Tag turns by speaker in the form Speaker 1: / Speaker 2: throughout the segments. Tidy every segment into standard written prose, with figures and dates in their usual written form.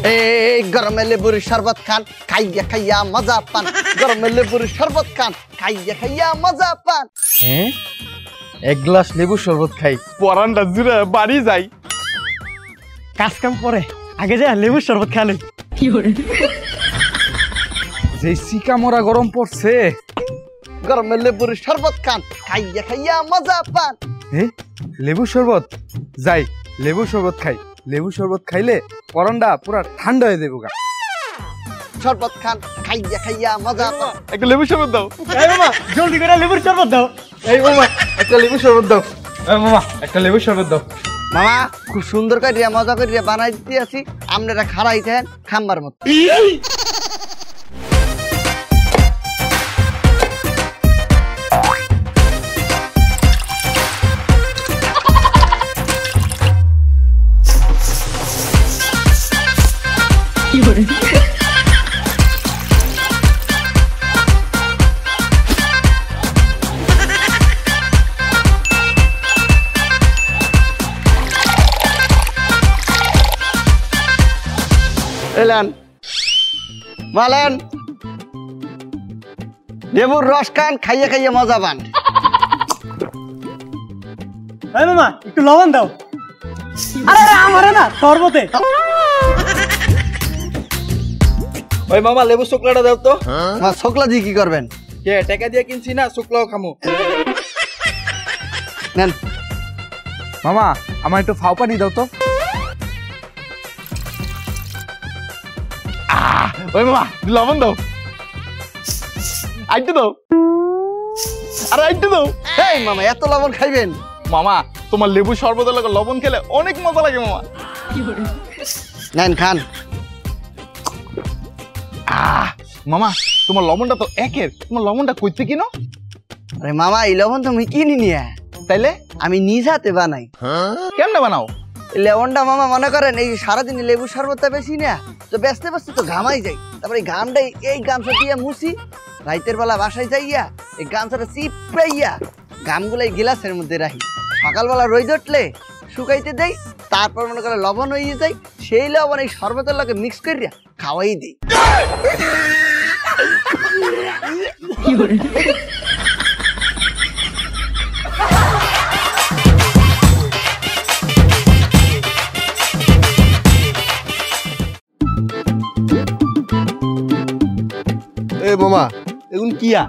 Speaker 1: এই গরমে লেবুর শরবত খান, খাইয়া খাইয়া মজা পান। গরমে লেবুর শরবত খান, খাইয়া খাইয়া মজা পান।
Speaker 2: হ্যাঁ, এক গ্লাস লেবু শরবত খাই,
Speaker 3: পরানটা জুড়ে বাড়ি যাই।
Speaker 2: কাজ কাম পরে আগে যা লেবু শরবত খালে। যে সিকা মরা গরম পড়ছে,
Speaker 1: গরমে লেবুর শরবত খান, খাইয়া খাইয়া মজা পান।
Speaker 2: হ্যাঁ, লেবু শরবত যাই, লেবু শরবত খাই। লেবু শরবত খাইলে পরনটা পুরা ঠান্ডা হয়ে যাবো গা।
Speaker 1: শরবত খান, খাইয়া খাইয়া মজা পান।
Speaker 3: একটা লেবু শরবত দাও।
Speaker 2: এই মামা জলদি করে লেবুর শরবত দাও। এই মামা একটা লেবু শরবত দাও। এই মামা একটা লেবু শরবত দাও।
Speaker 1: মামা খুব সুন্দর করে মজা করে বানাই দিতে আছি, আপনারা খারাই থাকেন খাম্বার মতো। এলেন মালেন, লেবুর রস খান, খাইয়ে খাইয়ে মজা পান।
Speaker 2: এই মামা একটু লবণ দাও। আরে আমারে না শরবতে। ওই মামা লেবু শুকলাটা দাও তো।
Speaker 1: মা শুকলা দিয়ে কি করবেন?
Speaker 2: কে টাকা দিয়ে কিনছি না, শুকলাও খামু।
Speaker 1: নেন
Speaker 2: মামা আমার একটু ফাও পানি দাও তো।
Speaker 3: ওই মামা লবণ দাও, আইটু দাও, আরে আইটু দাও।
Speaker 1: এই মামা এত লবণ খাইবেন?
Speaker 3: মামা তোমার লেবু শরবতের লাগে লবণ খেলে অনেক মজা লাগে মামা।
Speaker 1: নেন খান।
Speaker 3: মামা তোমার লবণটা তো একের, তোমার লবণটা কইতে কিনো?
Speaker 1: আরে মামা এই লবণ তো আমি কিনি নিয়ে,
Speaker 3: তাইলে
Speaker 1: আমি নিজ হাতে বানাই।
Speaker 3: কেমনে বানাও?
Speaker 1: এই লবণটা মামা মনে করেন এই সারাদিন লেবু শরবতটা বেশি না তো ব্যস্ত ব্যস্ত তো ঘামাই যাই, তারপরে এই ঘামটাই এই গামছা দিয়ে মুছি, রাইতের বেলা বাসায় যাইয়া এই গামছাটা চিপাইয়া ঘামগুলো এই গিলাসের মধ্যে রাখি, সকালবেলা রোদ উঠলে শুকাইতে দেই, তারপর মনে করে লবণ হয়ে যায়, সেই লবণ এই শরবতের লগে মিক্স করিয়া খাওয়াই দিই।
Speaker 4: এ মামা এগুন কিয়া?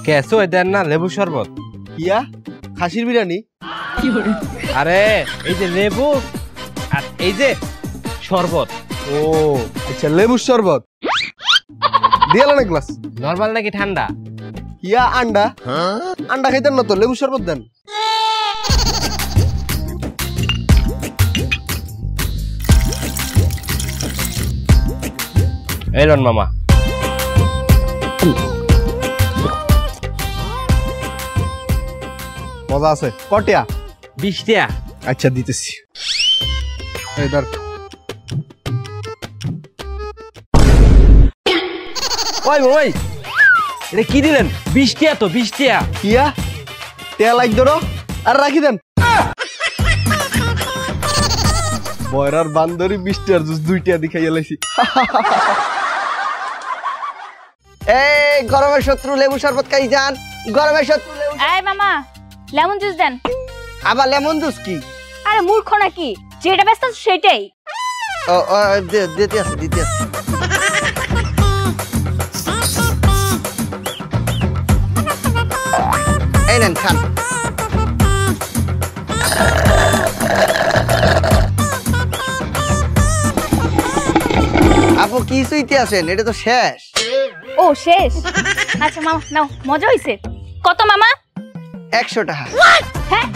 Speaker 5: কেসো দেন না লেবু শরবত।
Speaker 4: কিয়া খাসির বিরিয়ানি?
Speaker 5: আরে এই যে লেবু আর এই যে শরবত।
Speaker 4: ও আচ্ছা, লেবুর শরবত দিয়ালেন এক গ্লাস।
Speaker 5: নরমাল নাকি ঠান্ডা?
Speaker 4: কিয়া আন্ডা? আন্ডা খাইতেন না তো, লেবুর শরবত দেন।
Speaker 5: এলন মামা।
Speaker 4: মজা আছে। কটিয়া?
Speaker 5: 20 টাকা।
Speaker 4: আচ্ছা দিতেছি। এই ধর।
Speaker 5: ওই ওই এটা কি দিলেন? 20 টাকা তো, 20 টাকা।
Speaker 4: কিয়া তেল লাইক ধরো আর রাখি দেন। বয়রার বান্দরি 20 টাকার জুস 2 টাকা দিয়ে খাইয়া লাইছি।
Speaker 1: এই গরমের শত্রু লেবু শরবত খাই যান, গরমের শত্রু লেবু।
Speaker 6: এই মামা লেমন জুস দেন।
Speaker 1: আবার লেমন জুস কি?
Speaker 6: আরে মূর্খ নাকি, যেটা ব্যস্ত আছে সেটাই।
Speaker 1: ও দিতে আছে দিতে আছে। এই নেন খান। আপু কি সুইতে আছেন? এটা তো শেষ।
Speaker 6: ও শেষ? আচ্ছা মামা নাও, মজা হইছে। কত মামা?
Speaker 1: 100 টাকা।
Speaker 6: হ্যাঁ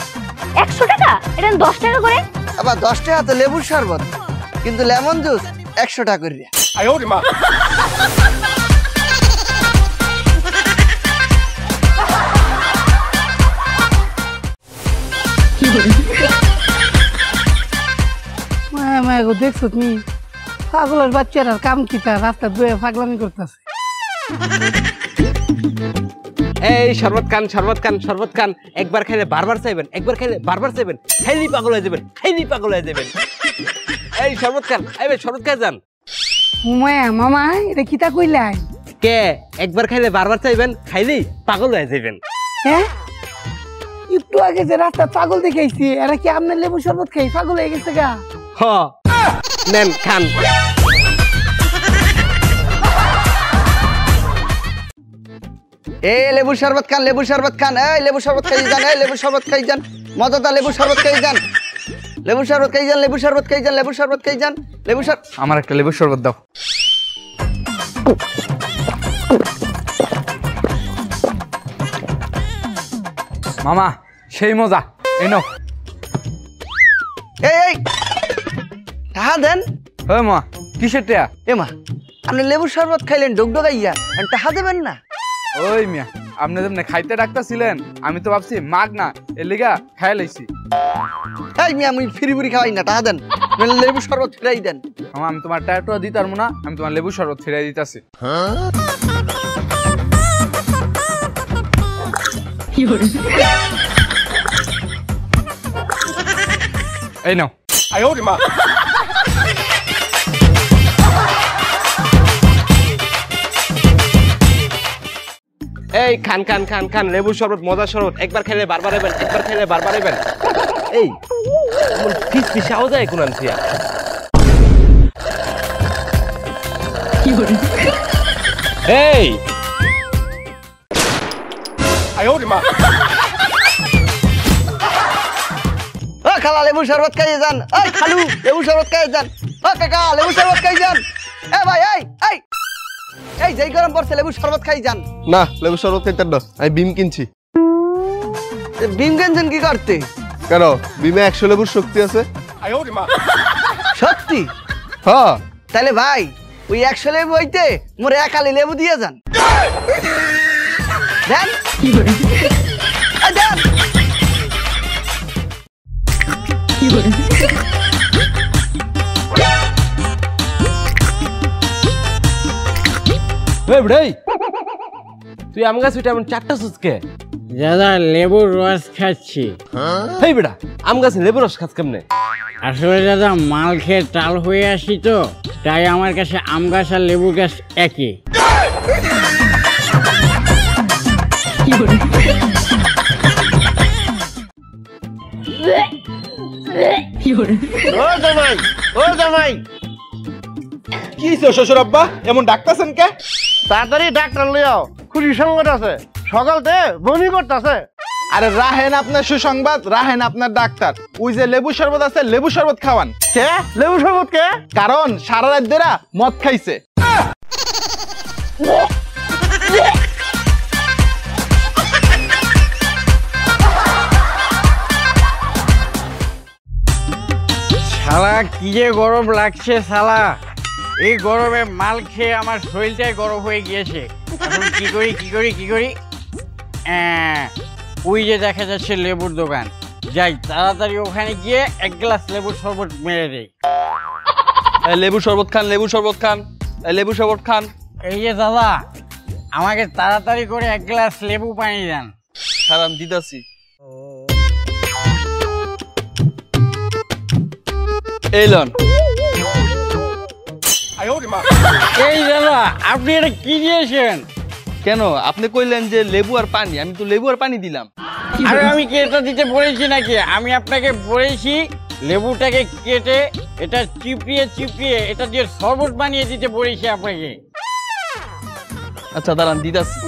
Speaker 6: 100 টাকা? এটা 10 টাকা করে।
Speaker 1: আবার 10 টাকা তো লেবুর শরবত, কিন্তু লেমন জুস 100 টাকা করে।
Speaker 3: আয়ো রে মা।
Speaker 7: মায়া মায়া গো দেখছো তুমি, পাগলের বাচ্চারা কাম কিতা রাস্তা দুয়ে পাগলামি করতেছে।
Speaker 5: এই শরবত খান, শরবত খান, শরবত খান। একবার খাইলে বারবার চাইবেন, একবার খাইলে বারবার চাইবেন। খাইলেই পাগল হয়ে যাবেন, খাইলেই পাগল হয়ে যাবেন। এই শরবত খান, এই ভাই শরবত খাই যান।
Speaker 7: মায়া মামা এটা কিতা কইলাই?
Speaker 5: কে একবার খাইলে বারবার চাইবেন, খাইলেই পাগল হয়ে যাবেন।
Speaker 7: হ্যাঁ একটু আগে যে রাস্তা পাগল দেখাইছি, এরা কি আপনার লেবু শরবত খাই পাগল হয়ে গেছে গা?
Speaker 5: হ নেন খান।
Speaker 1: এই লেবু শরবত খান, লেবু শরবত খান, এই লেবু শরবত খাই যান, এই লেবু শরবত খাই যান, মজাদার লেবু শরবত খাই যান, লেবু শরবত খাই যান, লেবু শরবত খাই যান, লেবু শরবত খাই যান, লেবু শরবত।
Speaker 2: আমার একটা লেবুর শরবত দাও। মামা সেই মজা, এই নাও।
Speaker 1: এই টাকা দেন।
Speaker 2: ওই মা কিসের টেয়া?
Speaker 1: এ মা, আপনি লেবু শরবত খাইলেন ডগডগাইয়া, টাকা দেবেন না?
Speaker 2: ওই মিয়া আপনি যেমনি খাইতে ডাকতেছিলেন, আমি তো ভাবছি মাগ না, এর লিগা খাই লাইছি।
Speaker 1: এই মিয়া, আমি ফ্রি ফ্রি খাওয়াই না, টাকা দেন, নইলে লেবু শরবত ফিরাই দেন।
Speaker 2: মামা আমি তোমার টায়াটা দিতে পারবো না, আমি তোমার লেবু শরবত ফিরাই দিতেছি। এই নাও।
Speaker 5: এই খান খান খান খান, লেবু শরবত, মজা শরবত, একবার খাইলে বারবার এবেন, একবার খাইলে বারবার এবেন। এই ফিস ফিসাও যায় কোন আনছিয়া। এই
Speaker 1: ও খালা লেবু শরবত খাইয়ে যান, এই খালু লেবু শরবত খাইয়ে যান, ও কাকা লেবু শরবত খাই যান। এ ভাই এই যেই গরম পড়ছে লেবু শরবত খাই যান।
Speaker 4: না লেবু শরবত খাইতেন না, আমি বিম কিনছি।
Speaker 1: বিম কিনছেন কি করতে?
Speaker 4: কেন বিমে 100 লেবুর শক্তি আছে।
Speaker 1: সত্যি?
Speaker 4: হ্যাঁ।
Speaker 1: তাহলে ভাই ওই 100 লেবু হইতে মোরে একালি লেবু দিয়ে যান। দেন দেন।
Speaker 5: তুই আম গাছ উঠে এমন চারটা সুচকে?
Speaker 8: দাদা লেবুর রস খাচ্ছি।
Speaker 5: হেই বেটা, আম গাছে লেবু রস খাস কেমনে?
Speaker 8: আসলে দাদা মাল খেয়ে টাল হয়ে আসি তো, তাই আমার কাছে আম গাছ আর লেবু গাছ একই।
Speaker 3: ও জামাই কি শ্বশুর আব্বা এমন ডাকতেছেন কে?
Speaker 9: তাড়াতাড়ি ডাক্তার লিয়াও, খুশি সংকট আছে, সকালতে বমি করতেছে।
Speaker 3: আরে রাহেন আপনার সুসংবাদ, রাহেন আপনার ডাক্তার। ওই যে লেবু শরবত আছে, লেবু শরবত খাওয়ান।
Speaker 9: কে লেবু শরবত কে?
Speaker 3: কারণ সারা রাত ধরে মদ খাইছে।
Speaker 8: শালা কি যে গরম লাগছে শালা, এই গরমে মাল খেয়ে আমার শরীরটাই গরম হয়ে গিয়েছে। এখন কি করি ওই যে দেখা যাচ্ছে লেবুর দোকান, যাই তাড়াতাড়ি ওখানে গিয়ে এক গ্লাস লেবুর শরবত মেরে দেই।
Speaker 2: লেবু শরবত খান, লেবু শরবত খান, লেবু শরবত খান।
Speaker 8: এই যে দাদা, আমাকে তাড়াতাড়ি করে এক গ্লাস লেবু পানি দেন।
Speaker 2: সারাম দিদাসি। এই লন।
Speaker 8: এই দাদা আপনি এটা কি দিয়েছেন?
Speaker 2: কেন আপনি কইলেন যে লেবু আর পানি, আমি তো লেবু আর পানি দিলাম।
Speaker 8: আরে আমি কি এটা দিতে বলেছি নাকি? আমি আপনাকে বলেছি লেবুটাকে কেটে এটা চিপিয়ে এটা দিয়ে শরবত বানিয়ে দিতে বলেছি আপনাকে।
Speaker 2: আচ্ছা দাঁড়ান দিদাসি।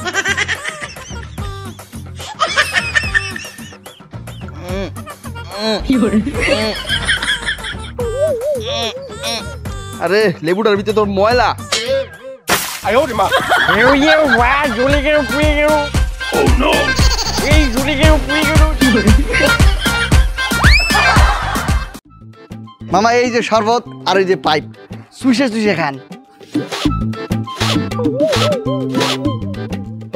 Speaker 2: আরে লেবুটার ভিতরে তোর ময়লা।
Speaker 8: জ্বলে গেল, পুড়ে গেল, এই জ্বলে গেল, পুড়ে গেল।
Speaker 1: মামা এই যে শরবত আর এই যে পাইপ, চুষে চুষে খান।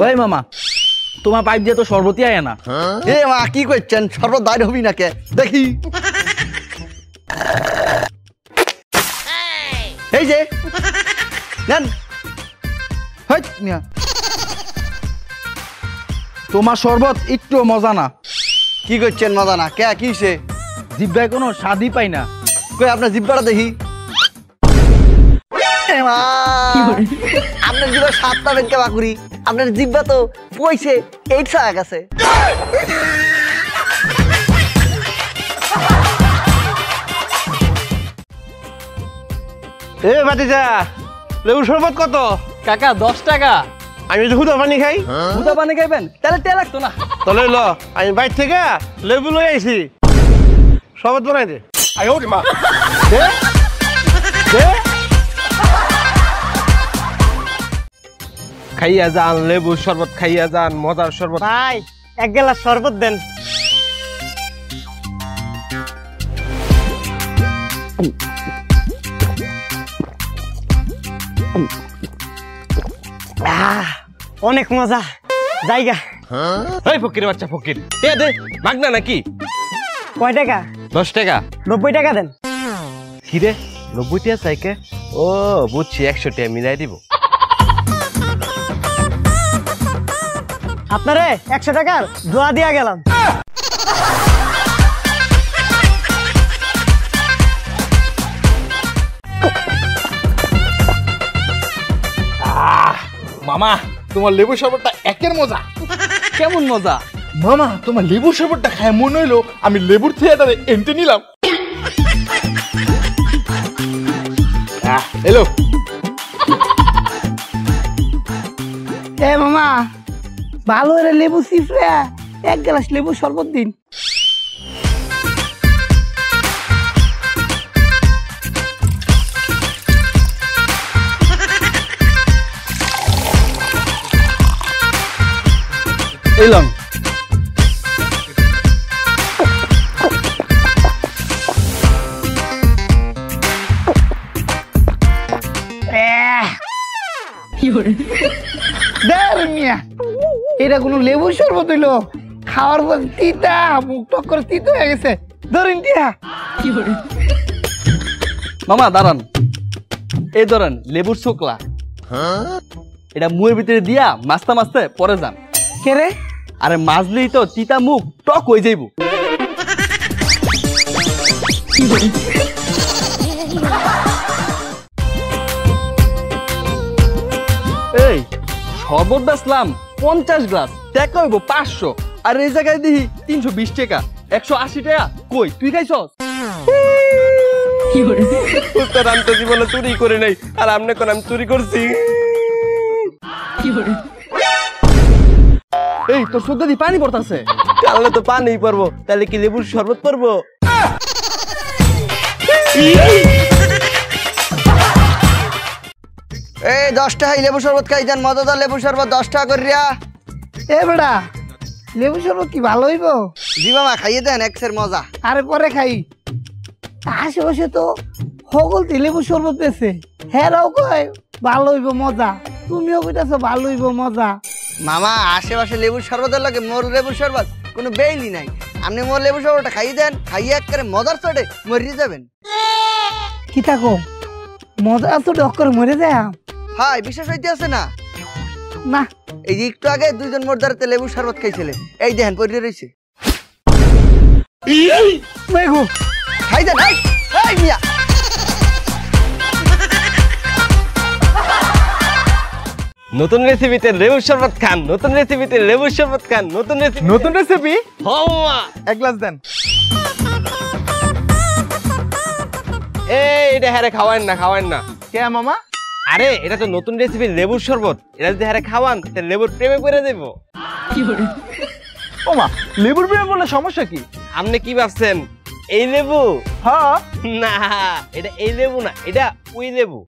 Speaker 5: ওই মামা, তোমার পাইপ দিয়ে তো শরবতই আয় না।
Speaker 1: এ মা কি করছেন, শরবত দাঁড় হবি না কে? দেখি এই যে নেন।
Speaker 5: তোমার শরবত একটু মজা না।
Speaker 1: কি করছেন মজা না কে? কিসে?
Speaker 5: জিব্বায় কোনো স্বাদই পাই না।
Speaker 1: কই আপনার জিব্বাটা দেখি। এ মা আপনার জিব্বা স্বাদ পাবেন কে বাকুরি? আপনার জিব্বা তো পয়সে 8 হয়ে গেছে।
Speaker 9: এ ভাতিজা লেবু শরবত কত?
Speaker 5: কাকা 10 টাকা।
Speaker 9: আমি তো হুদা পানি খাই।
Speaker 5: দুধা পানি খাইবেন? তাহলে তে লাগতো না।
Speaker 9: তাহলে ল আমি বাইর থেকে লেবু লই আইছি, শরবত বানাই দে। আই ওরে মা, দে দে।
Speaker 5: খাইয়া যান লেবু শরবত, খাইয়া যান মজার শরবত।
Speaker 8: ভাই 1 গ্লাস শরবত দেন। অনেক মজা জায়গা।
Speaker 5: এই ফকির বাচ্চা ফকির, দে দে মাগনা নাকি?
Speaker 8: কয় টাকা?
Speaker 5: 10 টাকা।
Speaker 8: 90 টাকা দেন।
Speaker 5: কি রে 90 টাকা চাইকে? ও বুঝছি, 100 টাকা মিলাই দিব।
Speaker 8: আপনারে 100 টাকার দোয়া দিয়া গেলাম।
Speaker 3: মামা তোমার লেবু শরবতটা একের মজা।
Speaker 5: কেমন মজা?
Speaker 3: মামা তোমার লেবু শরবতটা খায় মনে হইলো আমি লেবুর থিয়েটারে এন্ট্রি নিলাম। এলো
Speaker 7: এ মামা, ভালো করে লেবু চিপড়ে 1 গ্লাস লেবু শরবত দিন।
Speaker 2: এলাম।
Speaker 7: এটা কোনো লেবু শরবত হইলো? খাওয়ার পর তিতা, মুখ টক করে তিতা হয়ে গেছে। ধরেন টিয়া।
Speaker 2: মামা দাঁড়ান, এই ধরেন লেবুর শুকলা। এটা মুয়ের ভিতরে দিয়া মাছতে মাছতে পরে যান।
Speaker 7: কে রে?
Speaker 2: আরে মাজলেই তো তিতা মুখ টক হয়ে যাইব। এই শরবত বেচলাম 50 গ্লাস, টাকা হইব 500, আর এই জায়গায় দেখি 320 টাকা, 180 টাকা। কই তুই খাইছস?
Speaker 5: উস্তাদ আমি তো জীবনে চুরি করে নাই, আর আমনে কোন আমি চুরি করছি?
Speaker 2: এই তোর চোখ দিয়ে পানি পড়তাছে।
Speaker 5: তাহলে তো পানি পড়বো, তাহলে কি লেবুর শরবত পড়বো?
Speaker 1: এই 10 টাকায় লেবু শরবত খাই যান, মজাদার লেবু শরবত 10 টাকা করিয়া।
Speaker 7: এ বেটা, লেবু শরবত কি ভালো হইব?
Speaker 1: জি মামা খাইয়ে দেন, এক্সের মজা।
Speaker 7: আরে পরে খাই। আশেপাশে তো সকলতে লেবু শরবত পেয়েছে, হেরাও কয় ভালো হইব মজা, তুমিও কইতাছো ভালো হইব মজা।
Speaker 1: মামা আশেপাশে লেবুর শরবতের লাগে মোর লেবুর শরবত কোনো বেইলি নাই। আপনি মোর লেবু শরবতটা খাইয়ে দেন, খাইয়ে একেবারে মজার চটে মরিয়ে যাবেন।
Speaker 7: কি থাকো মজা তো ডক্কর মরে যায়।
Speaker 1: হাই বিশ্বাস হইতে আছে না?
Speaker 7: না
Speaker 1: এই যে একটু আগে 2 জন মোর দ্বারাতে লেবুর শরবত খাইছিলেন, এই দেখেন পড়ে রয়েছে। খাই দেন, এই মিয়া।
Speaker 5: নতুন রেসিপিতে লেবুর শরবত খান, নতুন রেসিপিতে লেবুর শরবত খান, নতুন রেসিপি।
Speaker 3: নতুন রেসিপি?
Speaker 5: হওয়া
Speaker 3: 1 গ্লাস দেন।
Speaker 5: এই এটা হারে খাওয়ান না, খাওয়ান না।
Speaker 3: কে মামা?
Speaker 5: আরে এটা তো নতুন রেসিপি লেবুর শরবত, এটা যদি হারে খাওয়ান তাহলে লেবুর প্রেমে পড়ে দেব।
Speaker 3: ও মা, লেবুর প্রেমে বললে সমস্যা কি?
Speaker 5: আপনি কি ভাবছেন এই লেবু?
Speaker 3: হ্যাঁ
Speaker 5: না, এটা এই লেবু না, এটা ওই লেবু।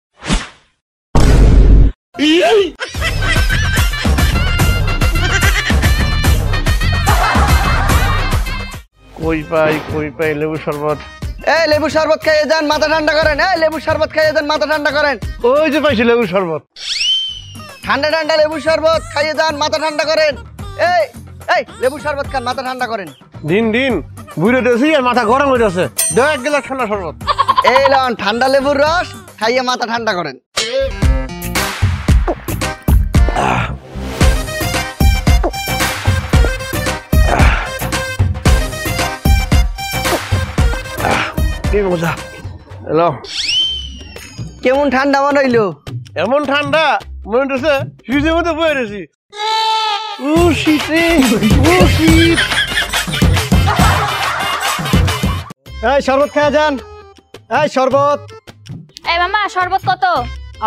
Speaker 9: কই পাই লেবু শরবত।
Speaker 1: এই লেবু শরবত খাইয়ে যান, মাথা ঠান্ডা করেন। এই লেবু শরবত খাইয়ে যান, মাথা ঠান্ডা করেন।
Speaker 9: ওই যে পাইছি লেবু শরবত।
Speaker 1: ঠান্ডা ঠান্ডা লেবু শরবত খাইয়ে যান, মাথা ঠান্ডা করেন। এই এই লেবু শরবত খান, মাথা ঠান্ডা করেন।
Speaker 9: দিন বুড়ে দেছি আর মাথা গরম হয়ে যাচ্ছে, 1 গ্লাস ঠান্ডা শরবত।
Speaker 1: এই লন ঠান্ডা লেবুর রস, খাইয়ে মাথা ঠান্ডা করেন।
Speaker 9: কি মজা। হ্যালো,
Speaker 1: কেমন ঠান্ডা মনে হইলো?
Speaker 9: এমন ঠান্ডা মনে হচ্ছে ফ্রিজের মধ্যে বয়ে রয়েছি। ও শীত রে, ও শীত।
Speaker 10: এই শরবত খাওয়া যান। এই শরবত।
Speaker 6: এই মামা শরবত কত?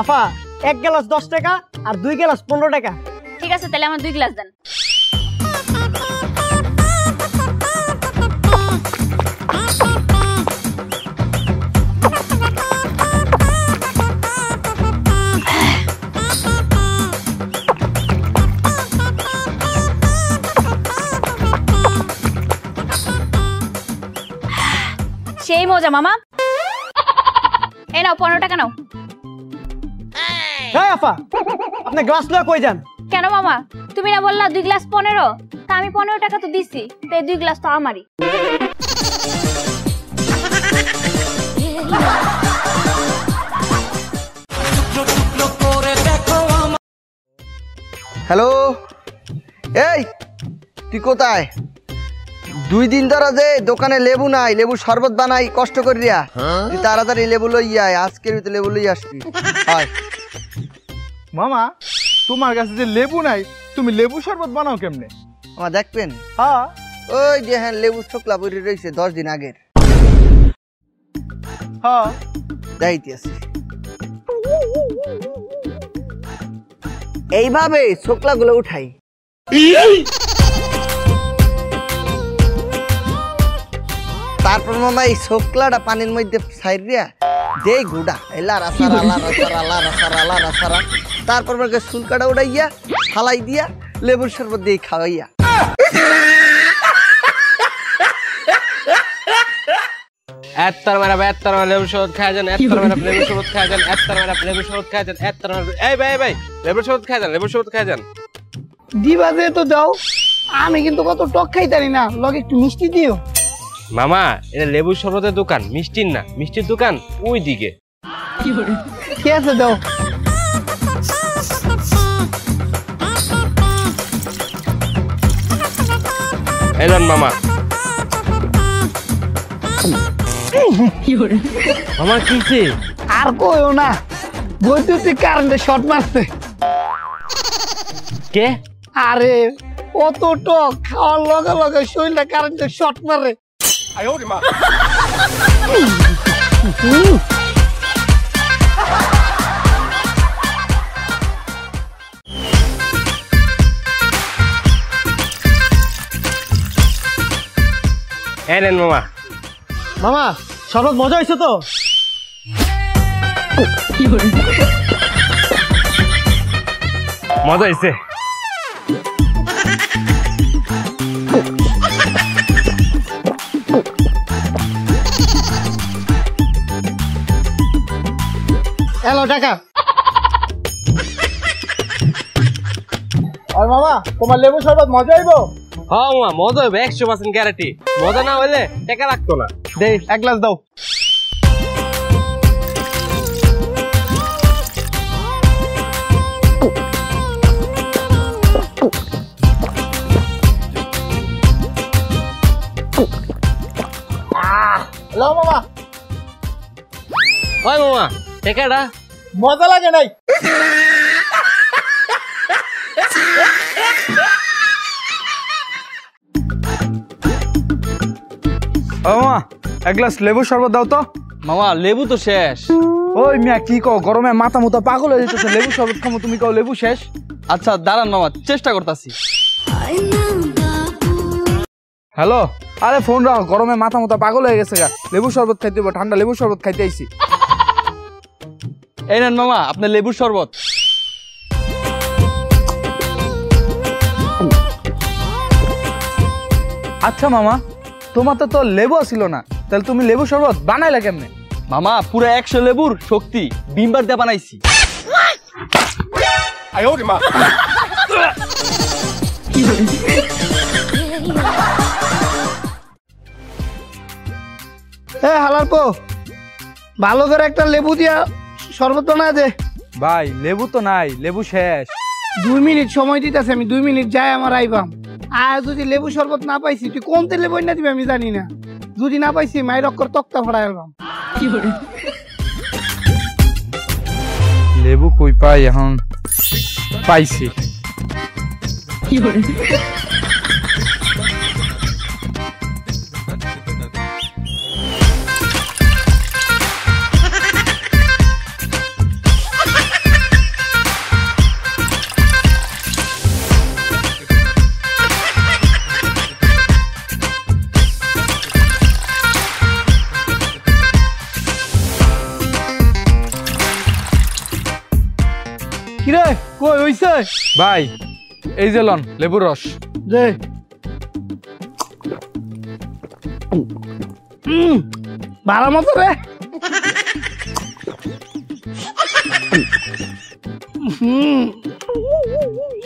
Speaker 10: আফা 1 গ্লাস 10 টাকা আর 2 গ্লাস 15 টাকা।
Speaker 6: ঠিক আছে তাহলে আমার 2 গ্লাস দেন। সেই মজা মামা। এই নাও 15 টাকা নাও।
Speaker 10: এই আফা আপনি গ্লাস লয়ে কই যান?
Speaker 6: কেন মামা তুমি না বললা 2 গ্লাস 15? তা আমি 15 টাকা তো দিছি, তো এই 2 গ্লাস তো আমারই।
Speaker 1: হ্যালো, এই তুই কোথায়? 2 দিন ধরে যে দোকানে লেবু নাই, লেবু শরবত বানাই কষ্ট করিয়া, তুই তাড়াতাড়ি লেবু লই আয়, আজকের ভিতরে লেবু লই আসবি। হয়
Speaker 3: মামা তোমার কাছে যে লেবু নাই, তুমি লেবু শরবত বানাও কেমনে?
Speaker 1: আমার দেখবেন?
Speaker 3: হ্যাঁ
Speaker 1: ওই যে হ্যাঁ লেবু শুকলা পরি রয়েছে 10 দিন আগের,
Speaker 3: হ্যাঁ
Speaker 1: যাইতে আছে। এইভাবে শুকলা গুলো উঠাই, তারপর মামা এই শুকলাটা পানির মধ্যে ছাইরিয়া দেই গুড়া এলা রাসারা লা রাসারা লা রাসারা লা রাসারা, তারপর মাকে শুলকাটা উড়াইয়া ফালাই দিয়া লেবুর শরবত দিয়ে খাওয়াইয়া।
Speaker 5: এত্তর মারা লেবু শরবত খাওয়া যান, এত্তর মারা লেবু শরবত খাওয়া যান, এত্তর মারা লেবু শরবত খাওয়া যান, এত্তর মারা। এই ভাই ভাই লেবু শরবত খাওয়া যান, লেবু শরবত খাওয়া যান।
Speaker 7: দিবা যে তো দাও, আমি কিন্তু কত টক খাইতারি না, লগে একটু মিষ্টি দিও।
Speaker 5: মামা এটা লেবু শরবতের দোকান, মিষ্টির না, মিষ্টির দোকান ওই দিকে।
Speaker 7: ঠিক আছে দাও।
Speaker 5: এলেন মামা। মামা কিছে?
Speaker 7: আর কইও না, বৈদ্যুতিক কারেন্টে শর্ট মারছে।
Speaker 5: কে?
Speaker 7: আরে অত টক খাওয়ার লগে লগে শরীরটা কারেন্টে শর্ট মারে।
Speaker 5: এলেন মামা।
Speaker 10: মামা শরবত মজা হয়েছে তো?
Speaker 5: মজা হয়েছে।
Speaker 10: এলো টাকা।
Speaker 3: আর মামা তোমার লেবু শরবত মজা হইব?
Speaker 5: হ্যাঁ মামা মজা হবে, 100% গ্যারান্টি। মজা না হইলে টাকা লাগতো না।
Speaker 3: দেই 1 গ্লাস দাও। হ্যালো মামা।
Speaker 5: ওই মামা টাকাটা
Speaker 3: মজা লাগে নাই? ও মামা 1 গ্লাস লেবু শরবত দাও তো।
Speaker 2: মামা লেবু তো শেষ।
Speaker 3: ওই মিয়া কি কও, গরমে মাথা মুথা পাগল হয়ে যেতেছে, লেবু শরবত খামো, তুমি কও লেবু শেষ।
Speaker 2: আচ্ছা দাঁড়ান মামা, চেষ্টা করতেছি।
Speaker 3: হ্যালো, আরে ফোন রাখো, গরমে মাথা মুথা পাগল হয়ে গেছে গা, লেবু শরবত খাইতে হবে, ঠান্ডা লেবু শরবত খাইতে আইছি।
Speaker 2: এই নেন মামা আপনার লেবুর শরবত।
Speaker 3: আচ্ছা মামা, তোমার তো লেবু ছিল না, তাহলে তুমি লেবু শরবত বানাইলা কেমনে?
Speaker 2: মামা পুরো 100 লেবুর শক্তি বিমবার দিয়ে বানাইছি।
Speaker 7: হালার পো ভালো করে একটা লেবু দিয়া শরবত বানায় দে।
Speaker 3: ভাই লেবু তো নাই, লেবু শেষ।
Speaker 7: 2 মিনিট সময় দিতেছে, আমি 2 মিনিট যাই আমার আইবাম। আর যদি লেবু শরবত না পাইছি, তুই কোন তেলে বইনা দিবি আমি জানি না। যদি না পাইছি মায়ের অক্ষর তক্তা ফাড়াই আলবাম।
Speaker 3: লেবু কই পাই এখন? পাইছি।
Speaker 7: কিরে কই হইছে?
Speaker 3: ভাই এই যে লন লেবুর রস।
Speaker 7: দে ভালো মতো রে।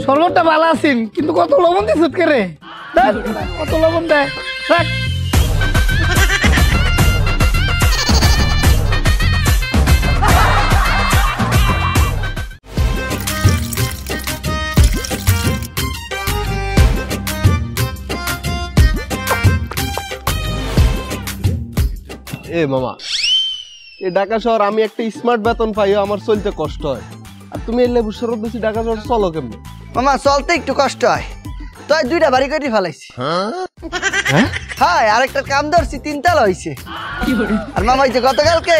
Speaker 7: শরবতটা ভালো আছেন কিন্তু কত লবণ দিস কে রে? কত লবণ দেয়?
Speaker 4: এ মামা, এই ঢাকা শহর আমি একটা স্মার্ট বেতন পাইও আমার চলতে কষ্ট হয়, আর তুমি এই লেবু শরবত বেশি ঢাকা শহর চলো কেমনি?
Speaker 1: মামা চলতে একটু কষ্ট হয়, তাই 2টা বাড়ি করে ফেলাইছি। হ্যাঁ আরেকটা কাম ধরছি, 3 তালা হয়েছে। আর মামা এই যে গতকালকে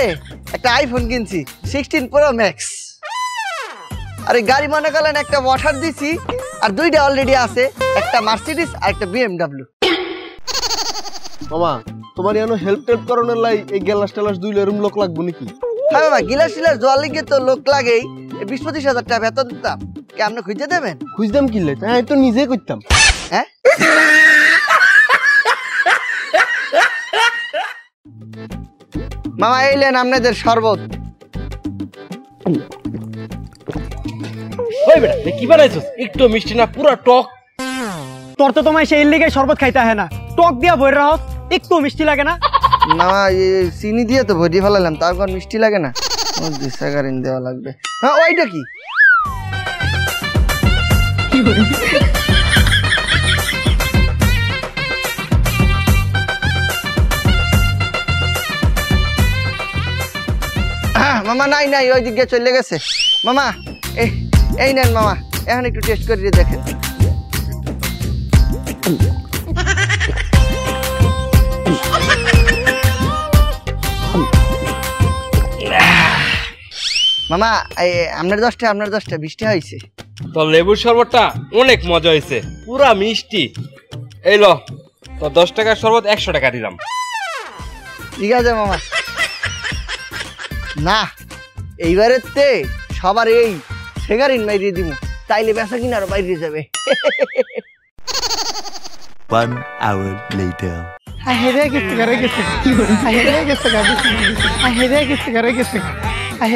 Speaker 1: একটা আইফোন কিনছি 16 Pro Max। আর এই গাড়ি মনে করলেন একটা ওয়াটার দিছি, আর 2টা অলরেডি আছে, একটা মার্সিডিস আর একটা BMW।
Speaker 4: মামা তোমার এনো হেল্প টেল্প করানোর লাই এই গ্লাস টেলাস 2 রুম লোক লাগবে নাকি?
Speaker 1: হ্যাঁ মামা গিলাস টিলাস জল লিগে তো লোক লাগেই, 20-25 হাজার টাকা বেতন দিতাম, কে আপনি খুঁজে দেবেন?
Speaker 4: খুঁজতাম কিনলে আমি তো নিজে করতাম।
Speaker 1: হ্যাঁ মামা এইলেন আপনাদের শরবত।
Speaker 5: ওই বেটা কি বানাইছস? একটু মিষ্টি না, পুরা টক।
Speaker 10: তোর তো তোমায় সেই লিগে শরবত খাইতে হয় না, টক দিয়া বই রহস, একটু মিষ্টি লাগে না?
Speaker 1: মামা চিনি দিয়ে তো ভরিয়ে ফেলালাম, তারপর মিষ্টি লাগে না, দিশাগারিন দেওয়া লাগবে। হ্যাঁ ওইটা কি? মামা নাই নাই ওই দিকে চলে গেছে। মামা এই নেন মামা, এখন একটু টেস্ট করে দেখেন। মামা আপনার 10টা 20টা হয়েছে।
Speaker 5: তো লেবুর শরবতটা অনেক মজা হয়েছে, পুরা মিষ্টি। এই লো তো 10 টাকার শরবত 100 টাকা দিলাম।
Speaker 1: ঠিক আছে মামা। না এইবারের তে সবার এই সেগারিন মাইরিয়ে দিব, তাইলে বেচা কিনা আরো বাইরে যাবে।
Speaker 11: 1 hour later.
Speaker 7: হেরে গেছে হেরে গেছে হেরে গেছে হেরে গেছে হেরে গেছে হেরে গেছে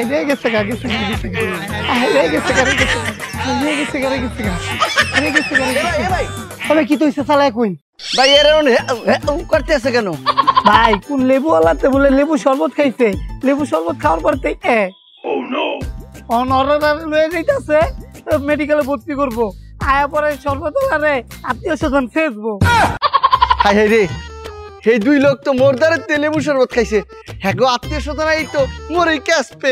Speaker 7: হেরে গেছে হেরে গেছে হেরে গেছে হেরে গেছে হেরে গেছে হেরে গেছে হেরে গেছে। তবে কি তুই চালায় কইন
Speaker 1: ভাই এর করতে আছে কেন?
Speaker 7: ভাই কোন লেবু আলাতে বলে লেবু শরবত খাইছে, লেবু শরবত খাওয়ার পর থেকে অনরার লয়ে যাইতাছে মেডিকেলে ভর্তি করবো, আয়া পরে শরবত আরে আত্মীয় স্বজন ফেসবো।
Speaker 1: হাই হাই রে, সেই 2 লোক তো মোরদারের তেলে লেবু শরবত খাইছে, হ্যাঁ গো আত্মীয় স্বজন এই তো মোর এই ক্যাশ পে।